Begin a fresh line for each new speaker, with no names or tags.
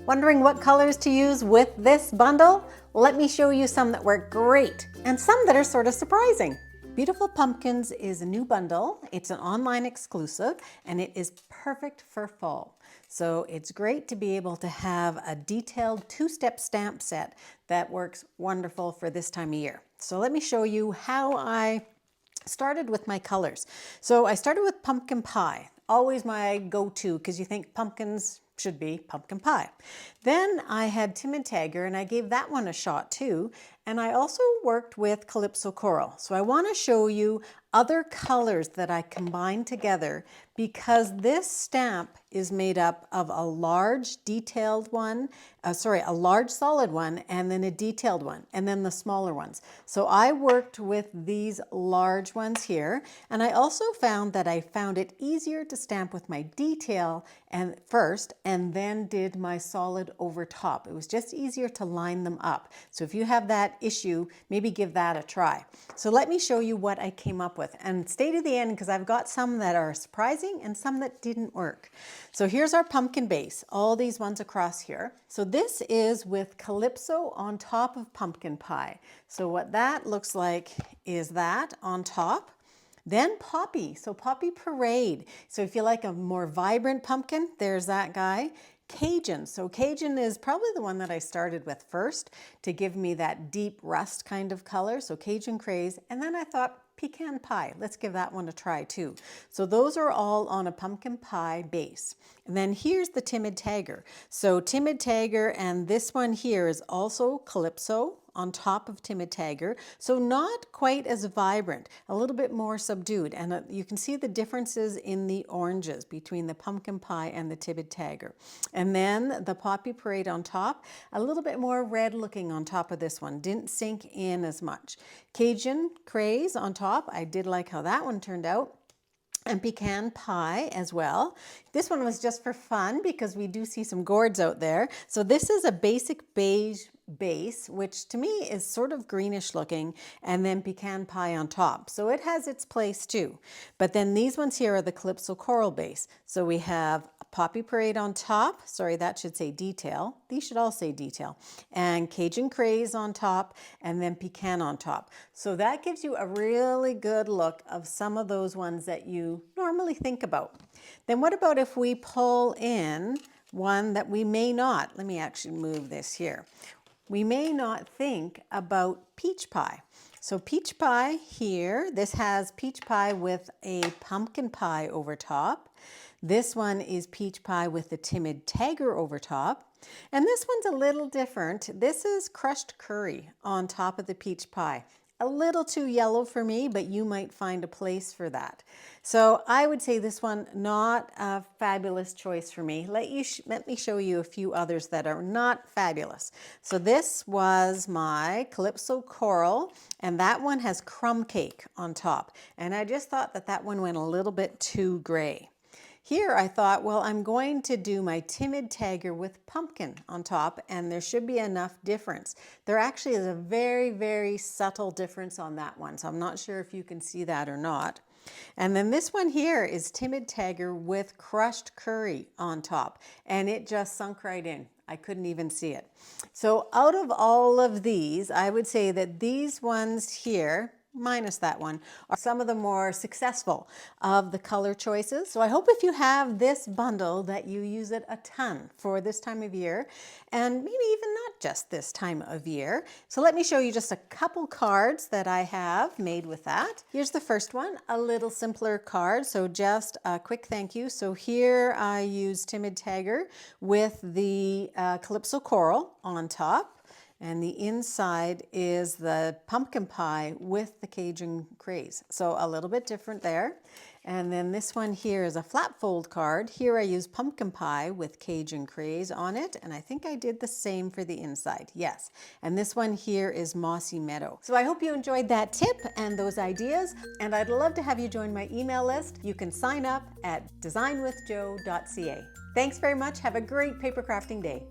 Wondering what colors to use with this bundle? Let me show you some that work great and some that are sort of surprising. Beautiful Pumpkins is a new bundle. It's an online exclusive and it is perfect for fall. So it's great to be able to have a detailed two-step stamp set that works wonderful for this time of year. So let me show you how I started with my colors. So I started with pumpkin pie, always my go-to because you think pumpkins should be pumpkin pie. Then I had Timid Tagger and I gave that one a shot too. And I also worked with Calypso Coral. So I want to show you other colors that I combined together because this stamp is made up of a large detailed one, a large solid one, and then a detailed one, and then the smaller ones. So I worked with these large ones here, and I also found that I found it easier to stamp with my detail and first, and then did my solid over top. It was just easier to line them up. So if you have that issue, maybe give that a try. So let me show you what I came up with, and stay to the end because I've got some that are surprising and some that didn't work. So here's our pumpkin base, all these ones across here. So this is with Calypso on top of pumpkin pie. So what that looks like is that on top. Then Poppy, so Poppy Parade. So if you like a more vibrant pumpkin, there's that guy. Cajun, so Cajun is probably the one that I started with first to give me that deep rust kind of color, so Cajun Craze. And then I thought pecan pie, let's give that one a try too. So those are all on a pumpkin pie base. And then here's the Timid Tagger. So Timid Tagger, and this one here is also Calypso on top of Timid Tagger, so not quite as vibrant, a little bit more subdued, and you can see the differences in the oranges between the pumpkin pie and the Timid Tagger. And then the Poppy Parade on top, a little bit more red looking on top of this one, didn't sink in as much. Cajun Craze on top, I did like how that one turned out. And pecan pie as well. This one was just for fun because we do see some gourds out there. So this is a basic beige base, which to me is sort of greenish looking, and then pecan pie on top. So it has its place too. But then these ones here are the Calypso Coral base. So we have a Poppy Parade on top. Sorry, that should say detail. These should all say detail. And Cajun Craze on top, and then pecan on top. So that gives you a really good look of some of those ones that you normally think about. Then what about if we pull in one that we may not, let me actually move this here. We may not think about peach pie. So peach pie here, this has peach pie with a pumpkin pie over top. This one is peach pie with the Timid Tagger over top. And this one's a little different. This is crushed curry on top of the peach pie. A little too yellow for me, but you might find a place for that. So I would say this one, not a fabulous choice for me. Let me show you a few others that are not fabulous. So this was my Calypso Coral, and that one has crumb cake on top. And I just thought that that one went a little bit too gray. Here I thought, well, I'm going to do my Timid Tagger with pumpkin on top, and there should be enough difference. There actually is a very, very subtle difference on that one, so I'm not sure if you can see that or not. And then this one here is Timid Tagger with crushed curry on top, and it just sunk right in. I couldn't even see it. So out of all of these, I would say that these ones here, minus that one, are some of the more successful of the color choices. So I hope if you have this bundle that you use it a ton for this time of year, and maybe even not just this time of year. So let me show you just a couple cards that I have made with that. Here's the first one, a little simpler card, so just a quick thank you. So here I use Timid Tagger with the Calypso Coral on top. And the inside is the pumpkin pie with the Cajun Craze. So a little bit different there. And then this one here is a flat fold card. Here I use pumpkin pie with Cajun Craze on it. And I think I did the same for the inside. Yes. And this one here is Mossy Meadow. So I hope you enjoyed that tip and those ideas. And I'd love to have you join my email list. You can sign up at designwithjo.ca. Thanks very much. Have a great paper crafting day.